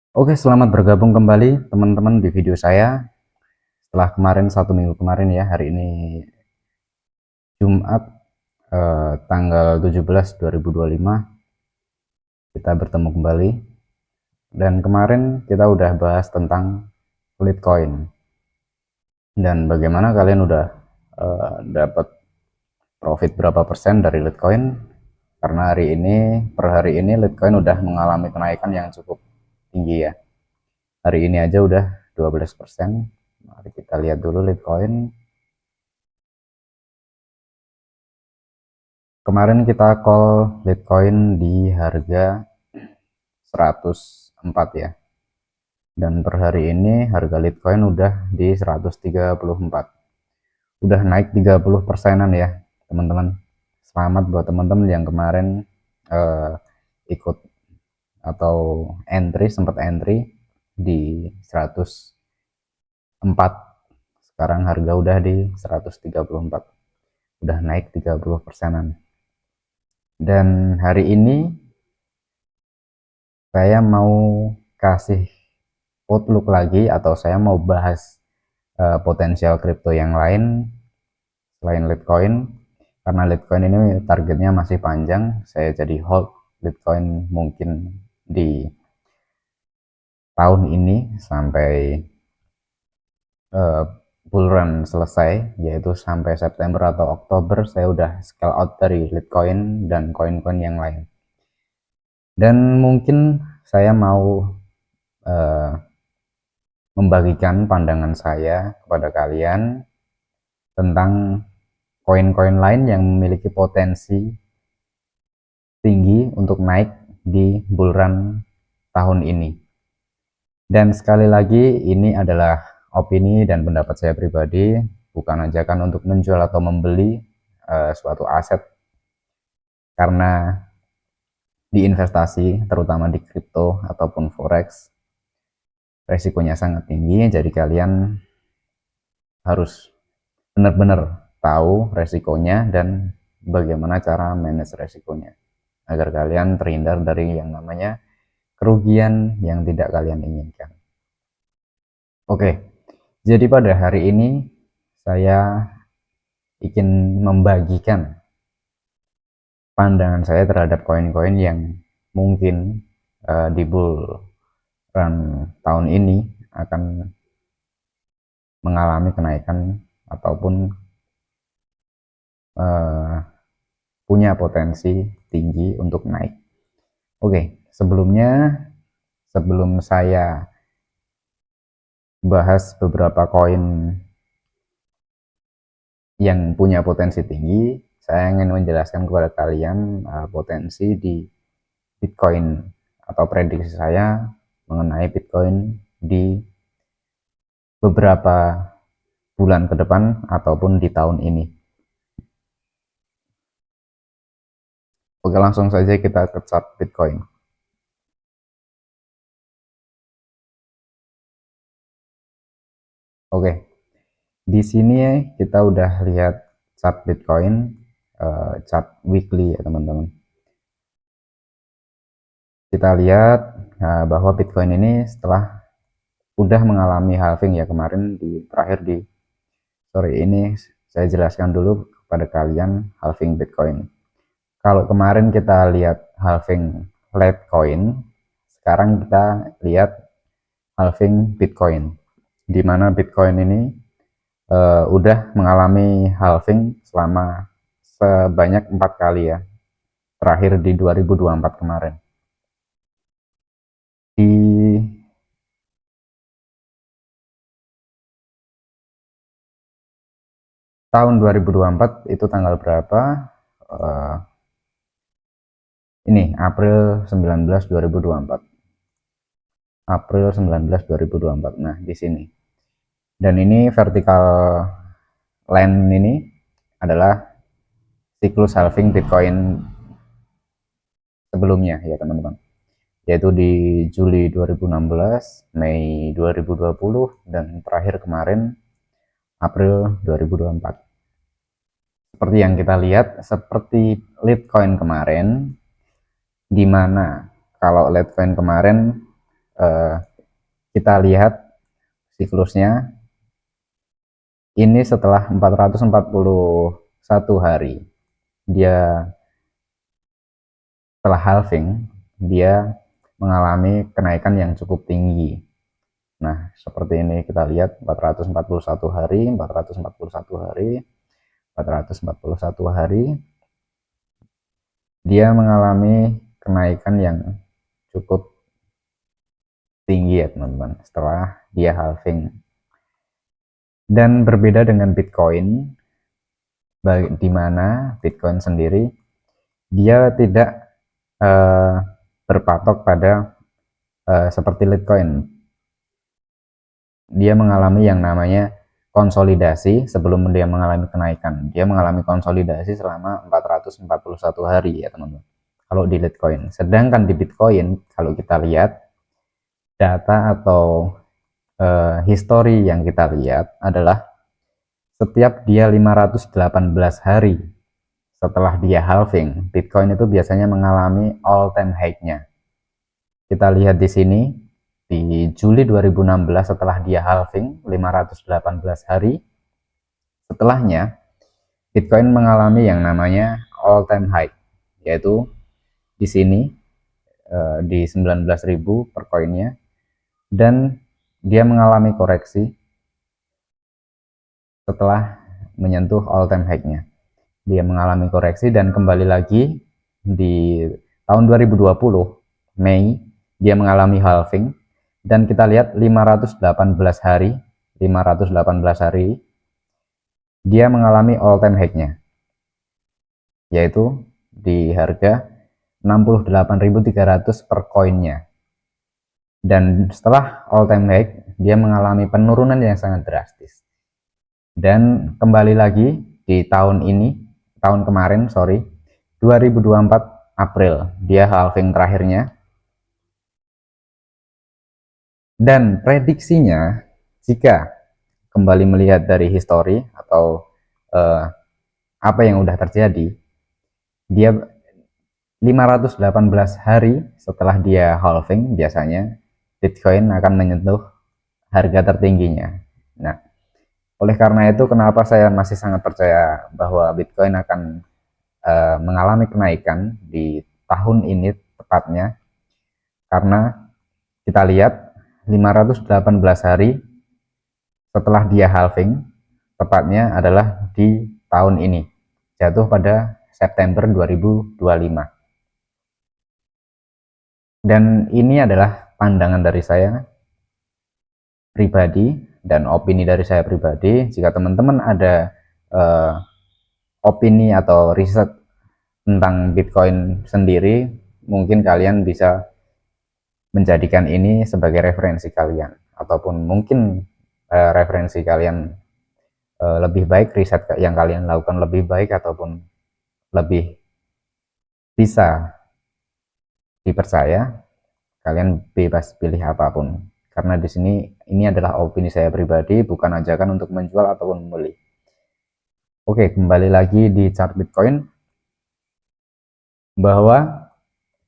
Oke, selamat bergabung kembali teman-teman di video saya. Setelah kemarin 1 minggu kemarin ya, hari ini Jumat tanggal 17 2025 kita bertemu kembali. Dan kemarin kita udah bahas tentang Litecoin dan bagaimana kalian udah dapat profit berapa persen dari Litecoin. Karena per hari ini Litecoin udah mengalami kenaikan yang cukup tinggi ya. Hari ini aja udah 12%. Mari kita lihat dulu Litecoin. Kemarin kita call Litecoin di harga 104 ya. Dan per hari ini harga Litecoin udah di 134. Udah naik 30 persenan ya, teman-teman. Selamat buat teman-teman yang kemarin eh, ikut atau sempat entry di 104. Sekarang harga udah di 134. Udah naik 30 persenan. Dan hari ini saya mau kasih outlook lagi atau saya mau bahas potensial kripto yang lain selain Litecoin, karena Litecoin ini targetnya masih panjang. Saya jadi hold Litecoin mungkin di tahun ini sampai uh, bull run selesai, yaitu sampai September atau Oktober. Saya udah scale out dari Litecoin dan koin-koin yang lain. Dan mungkin saya mau uh, membagikan pandangan saya kepada kalian tentang koin-koin lain yang memiliki potensi tinggi untuk naik di bull run tahun ini. Dan sekali lagi, ini adalah opini dan pendapat saya pribadi, bukan ajakan untuk menjual atau membeli suatu aset, karena di investasi, terutama di kripto ataupun forex, resikonya sangat tinggi. Jadi kalian harus benar-benar tahu resikonya dan bagaimana cara manage resikonya, agar kalian terhindar dari yang namanya kerugian yang tidak kalian inginkan. Oke, jadi pada hari ini saya ingin membagikan pandangan saya terhadap koin-koin yang mungkin di bull run tahun ini akan mengalami kenaikan ataupun uh, punya potensi tinggi untuk naik. Oke, sebelum saya bahas beberapa koin yang punya potensi tinggi, saya ingin menjelaskan kepada kalian potensi di Bitcoin atau prediksi saya mengenai Bitcoin di beberapa bulan ke depan ataupun di tahun ini. Oke, langsung saja kita ke chart Bitcoin. Oke, di sini kita udah lihat chart Bitcoin, chart weekly ya teman-teman. Kita lihat bahwa Bitcoin ini setelah udah mengalami halving ya kemarin ini saya jelaskan dulu kepada kalian halving Bitcoin. Kalau kemarin kita lihat halving Litecoin, sekarang kita lihat halving Bitcoin, di mana Bitcoin ini udah mengalami halving selama sebanyak 4 kali ya, terakhir di 2024 kemarin. Di tahun 2024 itu tanggal berapa? Uh, ini April 19 2024. April 19 2024. Nah, di sini. Dan ini vertical line ini adalah siklus halving Bitcoin sebelumnya ya teman-teman. Yaitu di Juli 2016, Mei 2020, dan terakhir kemarin April 2024. Seperti yang kita lihat, seperti Litecoin kemarin, di mana kalau Litecoin kemarin kita lihat siklusnya, ini setelah 441 hari dia setelah halving, dia mengalami kenaikan yang cukup tinggi. Nah, seperti ini kita lihat 441 hari, 441 hari, 441 hari, dia mengalami kenaikan yang cukup tinggi ya teman-teman setelah dia halving. Dan berbeda dengan Bitcoin, di mana Bitcoin sendiri dia tidak berpatok pada seperti Litecoin. Dia mengalami yang namanya konsolidasi sebelum dia mengalami kenaikan. Dia mengalami konsolidasi selama 441 hari ya teman-teman, kalau di Litecoin. Sedangkan di Bitcoin, kalau kita lihat data atau histori yang kita lihat adalah setiap dia 518 hari setelah dia halving, Bitcoin itu biasanya mengalami all time high-nya. Kita lihat di sini di Juli 2016 setelah dia halving 518 hari, setelahnya Bitcoin mengalami yang namanya all time high, yaitu di sini di 19.000 per koinnya, dan dia mengalami koreksi setelah menyentuh all time high-nya. Dia mengalami koreksi dan kembali lagi di tahun 2020 Mei dia mengalami halving, dan kita lihat 518 hari dia mengalami all time high-nya, yaitu di harga 68.300 per koinnya. Dan setelah all time high dia mengalami penurunan yang sangat drastis. Dan kembali lagi di tahun kemarin 2024 April dia halving terakhirnya. Dan prediksinya, jika kembali melihat dari histori atau apa yang udah terjadi, dia 518 hari setelah dia halving biasanya Bitcoin akan menyentuh harga tertingginya. Nah, oleh karena itu kenapa saya masih sangat percaya bahwa Bitcoin akan mengalami kenaikan di tahun ini tepatnya, karena kita lihat 518 hari setelah dia halving tepatnya adalah di tahun ini, jatuh pada September 2025. Dan ini adalah pandangan dari saya pribadi dan opini dari saya pribadi. Jika teman-teman ada opini atau riset tentang Bitcoin sendiri, mungkin kalian bisa menjadikan ini sebagai referensi kalian, ataupun mungkin referensi kalian lebih baik, riset yang kalian lakukan lebih baik ataupun lebih bisa dipercaya, kalian bebas pilih apapun. Karena di sini ini adalah opini saya pribadi, bukan ajakan untuk menjual ataupun membeli. Oke, kembali lagi di chart Bitcoin, bahwa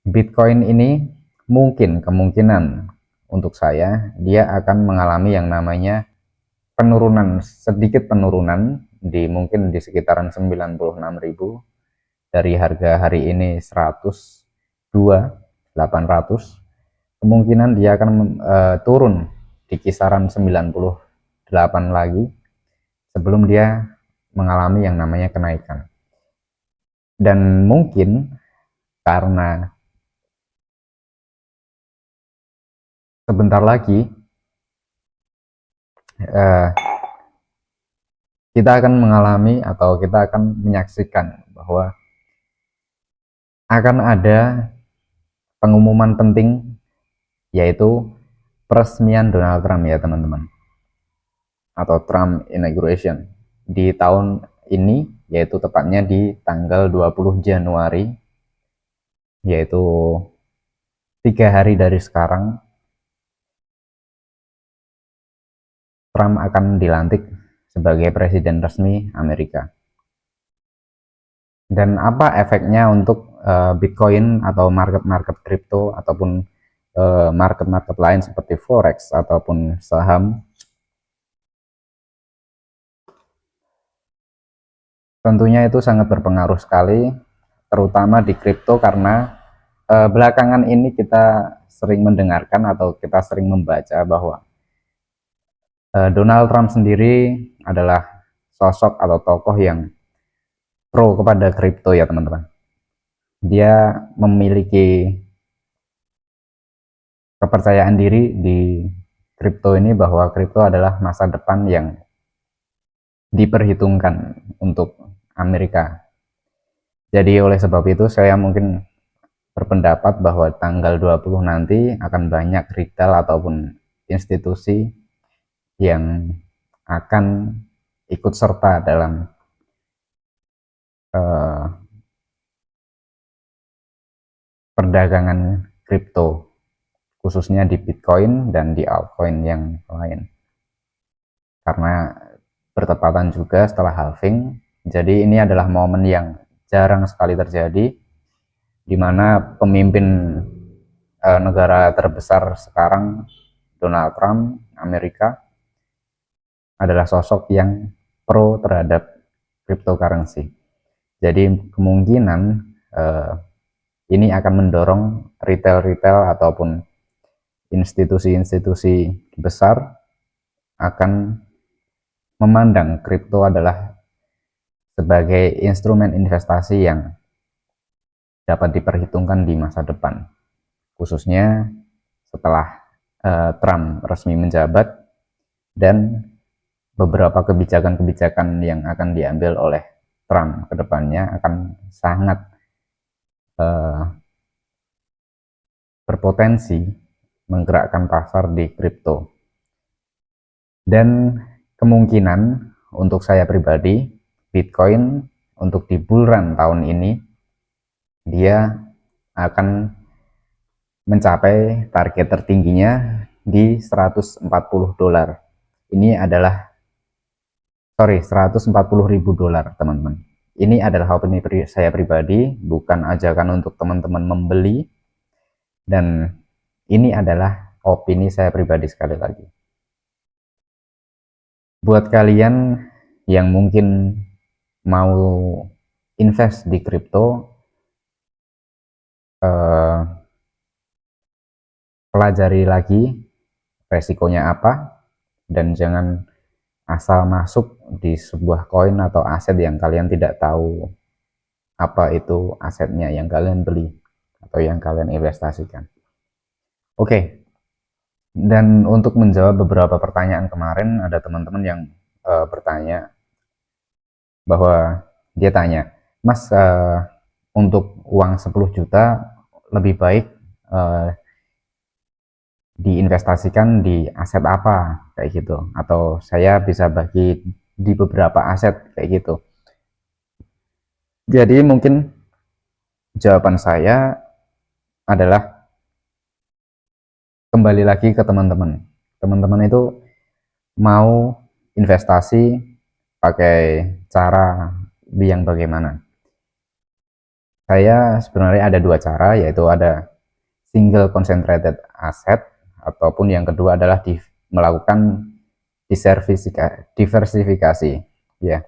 Bitcoin ini kemungkinan untuk saya dia akan mengalami yang namanya sedikit penurunan mungkin di sekitaran 96.000 dari harga hari ini 102.800. Kemungkinan dia akan turun di kisaran 98 lagi sebelum dia mengalami yang namanya kenaikan. Dan mungkin karena sebentar lagi kita akan mengalami atau kita akan menyaksikan bahwa akan ada pengumuman penting, yaitu peresmian Donald Trump ya teman-teman, atau Trump inauguration di tahun ini, yaitu tepatnya di tanggal 20 Januari, yaitu 3 hari dari sekarang Trump akan dilantik sebagai presiden resmi Amerika. Dan apa efeknya untuk Bitcoin atau market-market kripto ataupun market-market lain seperti forex ataupun saham, tentunya itu sangat berpengaruh sekali, terutama di kripto karena belakangan ini kita sering mendengarkan atau kita sering membaca bahwa Donald Trump sendiri adalah sosok atau tokoh yang pro kepada kripto ya teman-teman. Dia memiliki kepercayaan diri di kripto ini bahwa kripto adalah masa depan yang diperhitungkan untuk Amerika. Jadi oleh sebab itu saya mungkin berpendapat bahwa tanggal 20 nanti akan banyak retail ataupun institusi yang akan ikut serta dalam perdagangan kripto, khususnya di Bitcoin dan di altcoin yang lain. Karena bertepatan juga setelah halving, jadi ini adalah momen yang jarang sekali terjadi, di mana pemimpin negara terbesar sekarang, Donald Trump, Amerika, adalah sosok yang pro terhadap cryptocurrency. Jadi kemungkinan ini akan mendorong retail-retail ataupun institusi-institusi besar akan memandang kripto adalah sebagai instrumen investasi yang dapat diperhitungkan di masa depan, khususnya setelah Trump resmi menjabat dan beberapa kebijakan-kebijakan yang akan diambil oleh Trump ke depannya akan sangat berpotensi menggerakkan pasar di kripto. Dan kemungkinan untuk saya pribadi, Bitcoin untuk di bull run tahun ini dia akan mencapai target tertingginya di 140 dolar. Ini adalah 140.000 dolar, teman-teman. Ini adalah opini saya pribadi, bukan ajakan untuk teman-teman membeli, dan ini adalah opini saya pribadi sekali lagi. Buat kalian yang mungkin mau invest di kripto, pelajari lagi resikonya apa, dan jangan asal masuk di sebuah koin atau aset yang kalian tidak tahu apa itu asetnya yang kalian beli atau yang kalian investasikan. Oke, dan untuk menjawab beberapa pertanyaan kemarin, ada teman-teman yang bertanya bahwa dia tanya, Mas, untuk uang 10 juta lebih baik diinvestasikan di aset apa kayak gitu, atau saya bisa bagi di beberapa aset kayak gitu. Jadi mungkin jawaban saya adalah kembali lagi ke teman-teman. Teman-teman itu mau investasi pakai cara yang bagaimana? Saya sebenarnya ada dua cara, yaitu ada single concentrated asset, ataupun yang kedua adalah melakukan diversifikasi. Ya,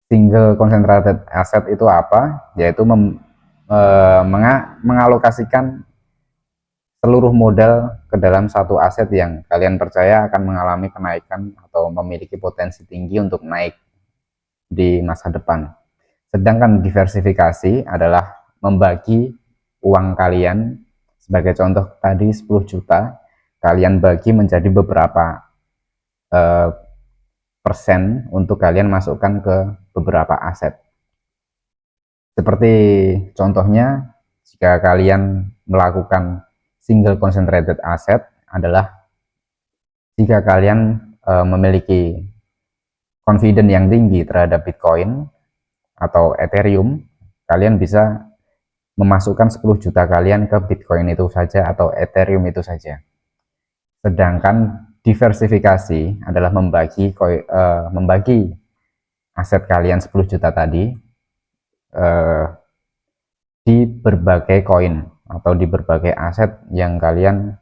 single concentrated asset itu apa? Yaitu mengalokasikan seluruh modal ke dalam satu aset yang kalian percaya akan mengalami kenaikan atau memiliki potensi tinggi untuk naik di masa depan. Sedangkan diversifikasi adalah membagi uang kalian, sebagai contoh tadi 10 juta, kalian bagi menjadi beberapa persen untuk kalian masukkan ke beberapa aset. Seperti contohnya, jika kalian melakukan single concentrated asset adalah jika kalian memiliki confidence yang tinggi terhadap Bitcoin atau Ethereum, kalian bisa memasukkan 10 juta kalian ke Bitcoin itu saja atau Ethereum itu saja. Sedangkan diversifikasi adalah membagi aset kalian 10 juta tadi di berbagai koin. atau di berbagai aset yang kalian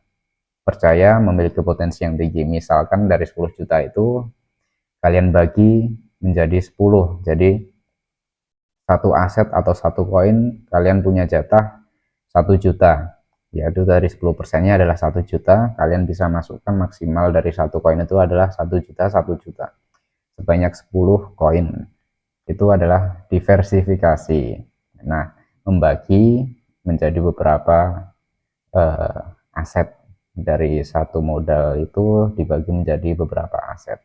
percaya memiliki potensi yang tinggi. Misalkan dari 10 juta itu kalian bagi menjadi 10, jadi satu aset atau satu koin kalian punya jatah 1 juta, yaitu dari 10%-nya adalah 1 juta, kalian bisa masukkan maksimal dari satu koin itu adalah 1 juta, 1 juta, sebanyak 10 koin. Itu adalah diversifikasi. Nah, membagi menjadi beberapa aset, dari satu modal itu dibagi menjadi beberapa aset.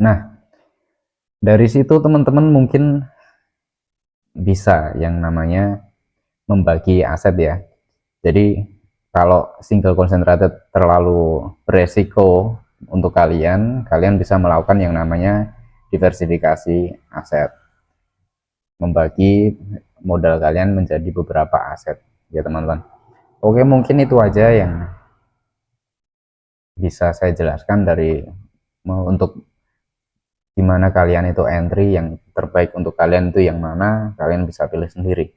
Nah, dari situ teman-teman mungkin bisa yang namanya membagi aset ya. Jadi kalau single concentrated terlalu beresiko untuk kalian, kalian bisa melakukan yang namanya diversifikasi aset, membagi modal kalian menjadi beberapa aset ya teman-teman. Oke, mungkin itu aja yang bisa saya jelaskan dari untuk gimana kalian itu entry yang terbaik untuk kalian itu yang mana, kalian bisa pilih sendiri.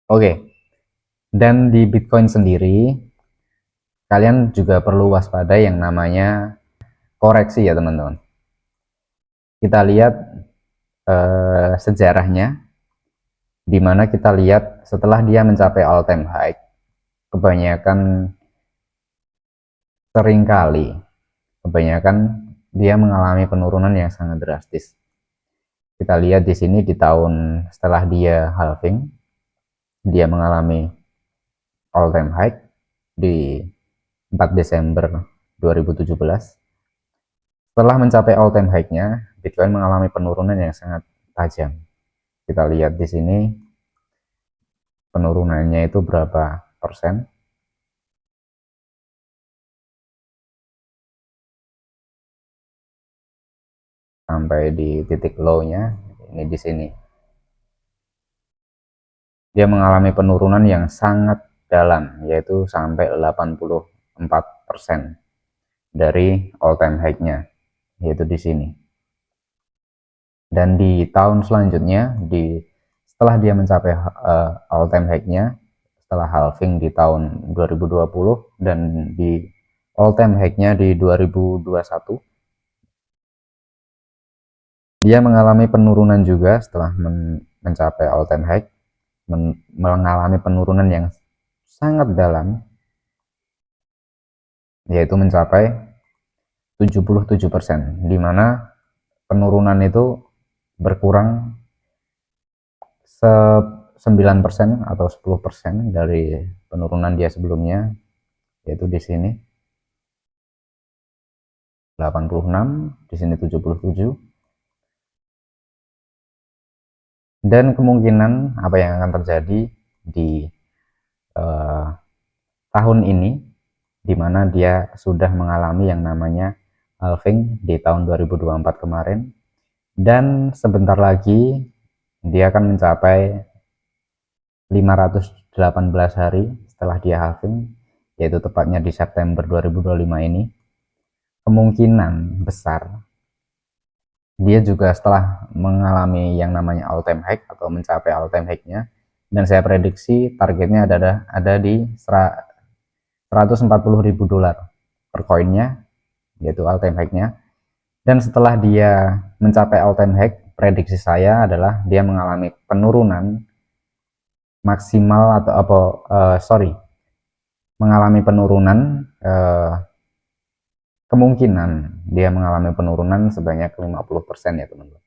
Oke, dan di Bitcoin sendiri kalian juga perlu waspada yang namanya koreksi ya teman-teman. Kita lihat sejarahnya, di mana kita lihat setelah dia mencapai all time high, kebanyakan dia mengalami penurunan yang sangat drastis. Kita lihat di sini di tahun setelah dia halving, dia mengalami all time high di 4 Desember 2017. Setelah mencapai all time high-nya, Bitcoin mengalami penurunan yang sangat tajam. Kita lihat di sini penurunannya itu berapa persen. Sampai di titik low-nya ini di sini. Dia mengalami penurunan yang sangat dalam, yaitu sampai 84% dari all time high-nya, yaitu di sini. Dan di tahun selanjutnya, setelah dia mencapai all time high-nya, setelah halving di tahun 2020 dan di all time high-nya di 2021, dia mengalami penurunan juga setelah mencapai all time high, mengalami penurunan yang sangat dalam, yaitu mencapai 77%, di mana penurunan itu berkurang 9% atau 10% dari penurunan dia sebelumnya, yaitu di sini 86, di sini 77. Dan kemungkinan apa yang akan terjadi di tahun ini, di mana dia sudah mengalami yang namanya halving di tahun 2024 kemarin, dan sebentar lagi dia akan mencapai 518 hari setelah dia halving, yaitu tepatnya di September 2025 ini. Kemungkinan besar dia juga setelah mengalami yang namanya all time high atau mencapai all time high-nya, dan saya prediksi targetnya ada di 140.000 dolar per koinnya, yaitu all time high-nya. Dan setelah dia mencapai all time high, prediksi saya adalah dia mengalami penurunan maksimal atau mengalami penurunan, kemungkinan dia mengalami penurunan sebanyak 50% ya teman-teman.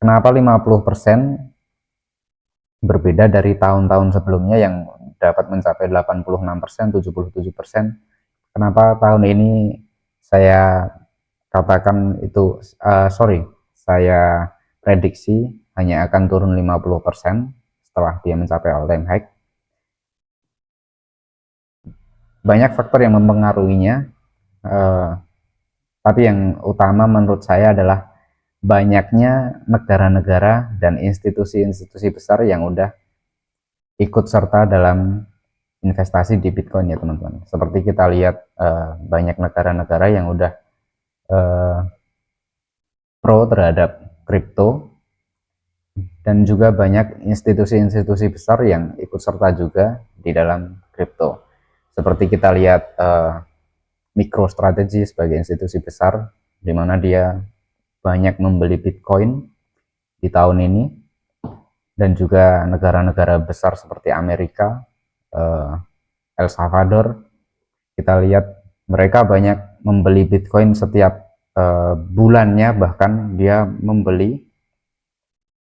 Kenapa 50%? Berbeda dari tahun-tahun sebelumnya yang dapat mencapai 86%, 77%. Kenapa tahun ini saya katakan itu, saya prediksi hanya akan turun 50% setelah dia mencapai all time high. Banyak faktor yang mempengaruhinya, tapi yang utama menurut saya adalah banyaknya negara-negara dan institusi-institusi besar yang udah ikut serta dalam investasi di Bitcoin ya teman-teman. Seperti kita lihat banyak negara-negara yang udah pro terhadap kripto, dan juga banyak institusi-institusi besar yang ikut serta juga di dalam kripto. Seperti kita lihat MicroStrategy sebagai institusi besar, di mana dia banyak membeli Bitcoin di tahun ini, dan juga negara-negara besar seperti Amerika, El Salvador, kita lihat mereka banyak membeli Bitcoin setiap bulannya, bahkan dia membeli.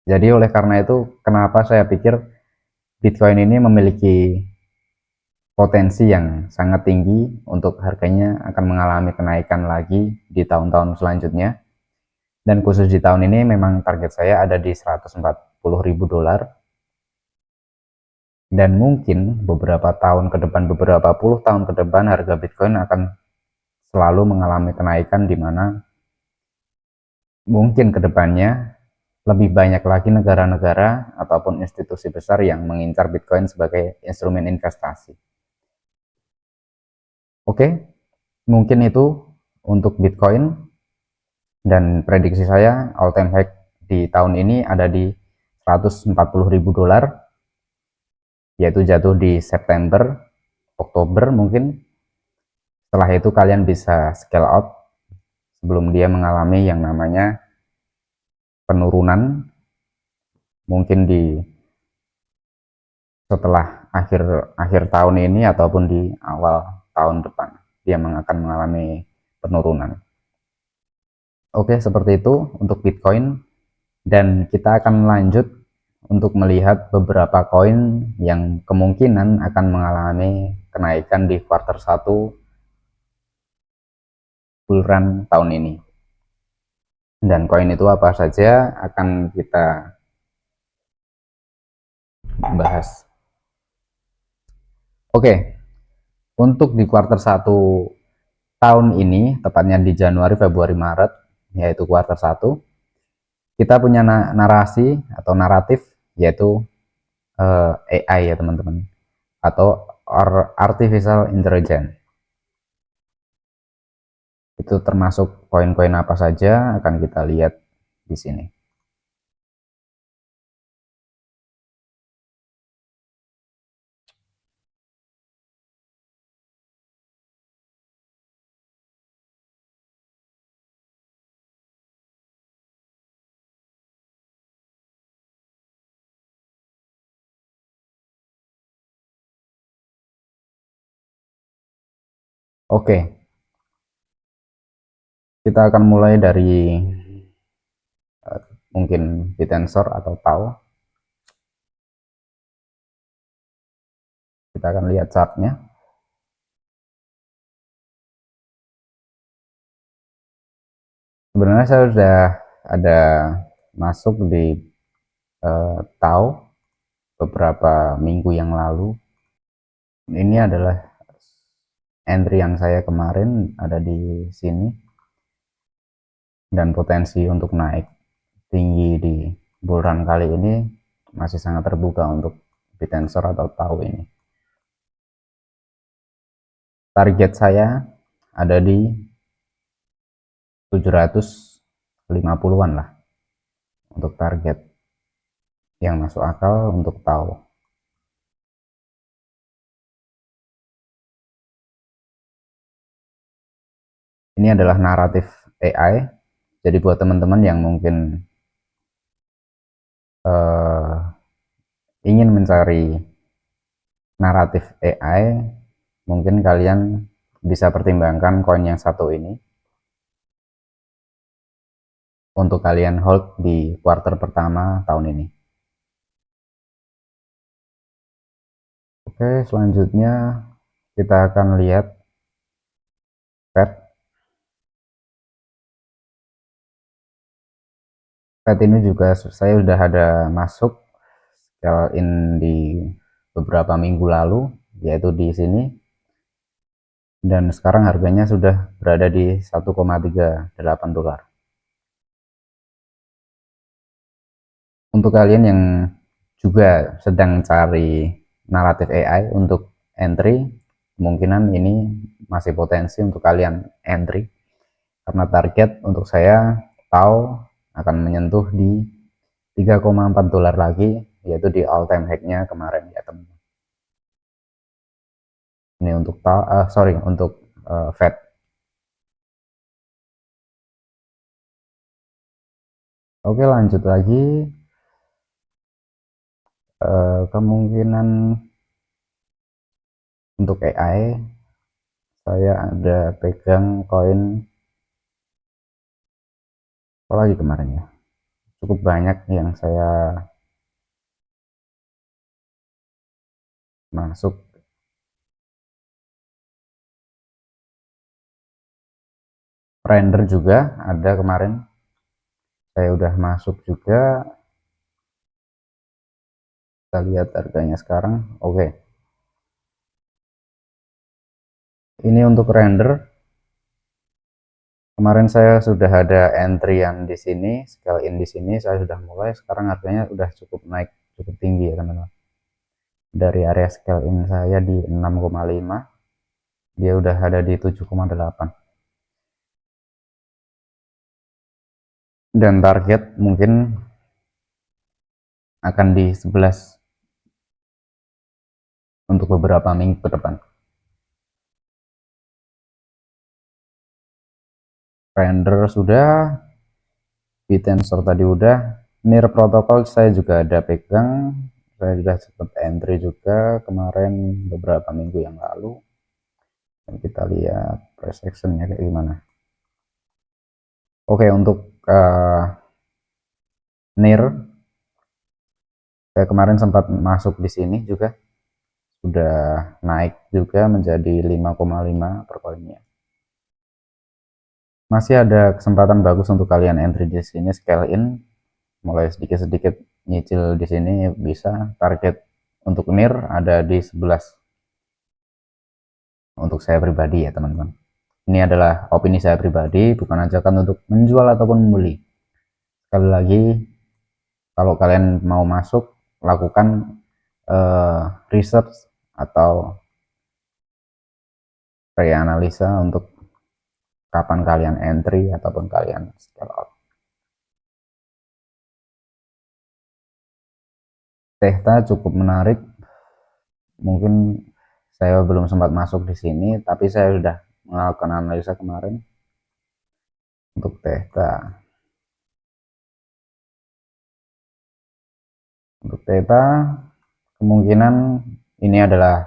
Jadi oleh karena itu, kenapa saya pikir Bitcoin ini memiliki potensi yang sangat tinggi untuk harganya akan mengalami kenaikan lagi di tahun-tahun selanjutnya. Dan khusus di tahun ini memang target saya ada di 140.000 dolar. Dan mungkin beberapa tahun ke depan, beberapa puluh tahun ke depan, harga Bitcoin akan selalu mengalami kenaikan, di mana mungkin kedepannya lebih banyak lagi negara-negara ataupun institusi besar yang mengincar Bitcoin sebagai instrumen investasi. Oke, mungkin itu untuk Bitcoin, dan prediksi saya all time high di tahun ini ada di 140.000 dolar, yaitu jatuh di September, Oktober mungkin. Setelah itu kalian bisa scale out sebelum dia mengalami yang namanya penurunan, mungkin di setelah akhir tahun ini ataupun di awal tahun depan dia akan mengalami penurunan. Oke, seperti itu untuk Bitcoin, dan kita akan lanjut untuk melihat beberapa koin yang kemungkinan akan mengalami kenaikan di kuartal 1 bull run tahun ini. Dan koin itu apa saja akan kita bahas. Oke, untuk di kuartal 1 tahun ini, tepatnya di Januari, Februari, Maret, yaitu kuartal 1, kita punya narasi atau naratif, yaitu AI ya teman-teman, atau Artificial Intelligence. Itu termasuk koin-koin apa saja akan kita lihat di sini. Oke, kita akan mulai dari mungkin Bitensor atau TAO. Kita akan lihat chartnya. Sebenarnya saya sudah ada masuk di TAO beberapa minggu yang lalu. Ini adalah entry yang saya kemarin ada di sini, dan potensi untuk naik tinggi di bull run kali ini masih sangat terbuka untuk Bitensor atau TAO ini. Target saya ada di 750-an lah untuk target yang masuk akal untuk TAO. Ini adalah naratif AI, jadi buat teman-teman yang mungkin ingin mencari naratif AI, mungkin kalian bisa pertimbangkan koin yang satu ini untuk kalian hold di kuartal pertama tahun ini. Oke, selanjutnya kita akan lihat Fed. Fed ini juga saya sudah ada masuk scale in di beberapa minggu lalu, yaitu di sini, dan sekarang harganya sudah berada di 1,38 dolar. Untuk kalian yang juga sedang cari naratif AI untuk entry, kemungkinan ini masih potensi untuk kalian entry, karena target untuk saya tahu akan menyentuh di $3,4 lagi, yaitu di all time high-nya kemarin ya teman. Ini untuk untuk Fed. Oke, lanjut lagi. Kemungkinan untuk AI, saya ada pegang koin apa lagi kemarin ya, cukup banyak yang saya masuk. Render juga ada kemarin, saya udah masuk juga. Kita lihat harganya sekarang. Oke, ini untuk render kemarin saya sudah ada entry yang di sini, scale in di sini saya sudah mulai. Sekarang harganya udah cukup naik, cukup tinggi ya teman-teman. Dari area scale in saya di 6,5, dia udah ada di 7,8, dan target mungkin akan di 11 untuk beberapa minggu ke depan. Render sudah, Bitensor tadi udah, Near protokol saya juga ada pegang, saya sudah sempat entry juga kemarin beberapa minggu yang lalu. Dan kita lihat price actionnya kayak gimana. Oke, untuk Near saya kemarin sempat masuk di sini juga, sudah naik juga menjadi 5,5 per koinnya. Masih ada kesempatan bagus untuk kalian entry di sini, scale in, mulai sedikit-sedikit nyicil di sini bisa. Target untuk NIR ada di 11 untuk saya pribadi ya teman-teman. Ini adalah opini saya pribadi, bukan ajakan untuk menjual ataupun membeli. Sekali lagi, kalau kalian mau masuk, lakukan research atau pre-analisa untuk kapan kalian entry ataupun kalian scale out. Tehta cukup menarik, mungkin saya belum sempat masuk di sini, tapi saya sudah melakukan analisa kemarin untuk Tehta. Untuk Tehta, kemungkinan ini adalah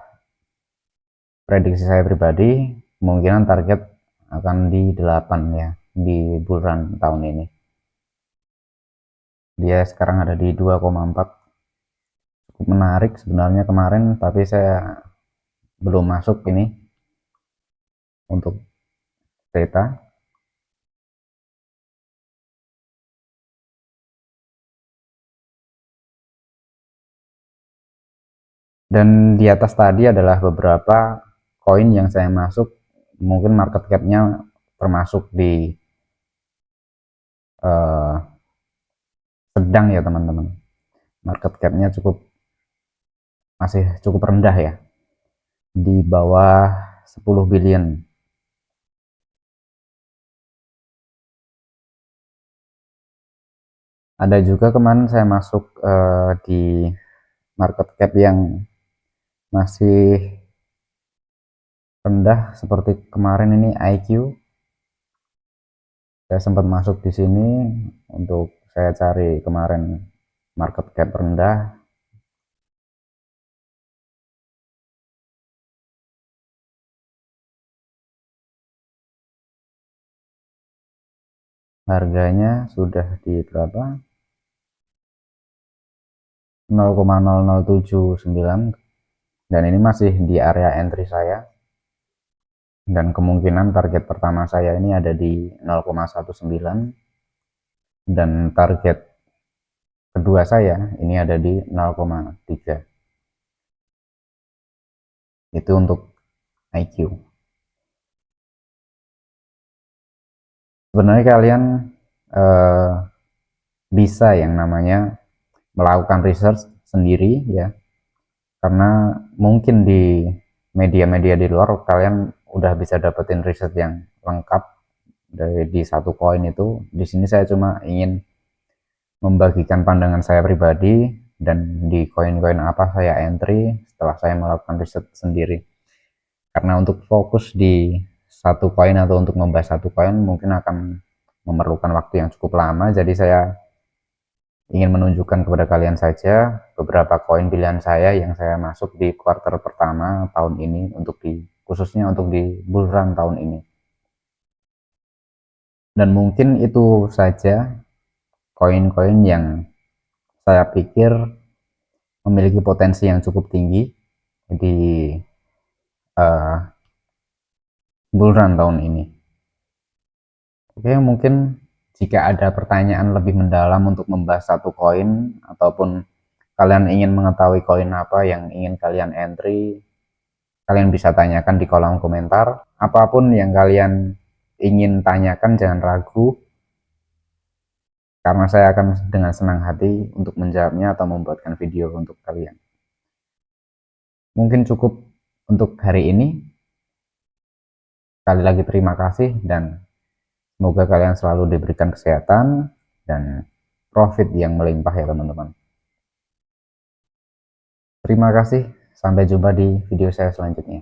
prediksi saya pribadi, kemungkinan target akan di 8 ya, di bulan tahun ini. Dia sekarang ada di 2,4, cukup menarik sebenarnya kemarin, tapi saya belum masuk ini untuk Theta. Dan di atas tadi adalah beberapa koin yang saya masuk, mungkin market cap-nya termasuk di sedang ya teman-teman. Market cap-nya masih cukup rendah ya, di bawah 10 billion. Ada juga kemarin saya masuk di market cap yang masih rendah seperti kemarin ini IQ. Saya sempat masuk di sini untuk saya cari kemarin market cap rendah. Harganya sudah di berapa? 0,0079, dan ini masih di area entry saya, dan kemungkinan target pertama saya ini ada di 0,19, dan target kedua saya ini ada di 0,3. Itu untuk IQ. Sebenarnya kalian bisa yang namanya melakukan research sendiri ya, karena mungkin di media-media di luar kalian udah bisa dapetin riset yang lengkap dari di satu koin itu. Di sini saya cuma ingin membagikan pandangan saya pribadi dan di koin-koin apa saya entry setelah saya melakukan riset sendiri. Karena untuk fokus di satu koin atau untuk membahas satu koin mungkin akan memerlukan waktu yang cukup lama, jadi saya ingin menunjukkan kepada kalian saja beberapa koin pilihan saya yang saya masuk di kuartal pertama tahun ini, untuk khususnya untuk di bull run tahun ini. Dan mungkin itu saja koin-koin yang saya pikir memiliki potensi yang cukup tinggi di bull run tahun ini. Oke, mungkin jika ada pertanyaan lebih mendalam untuk membahas satu koin, ataupun kalian ingin mengetahui koin apa yang ingin kalian entry, kalian bisa tanyakan di kolom komentar. Apapun yang kalian ingin tanyakan, jangan ragu, karena saya akan dengan senang hati untuk menjawabnya atau membuatkan video untuk kalian. Mungkin cukup untuk hari ini. Sekali lagi terima kasih, dan semoga kalian selalu diberikan kesehatan dan profit yang melimpah ya teman-teman. Terima kasih, sampai jumpa di video saya selanjutnya.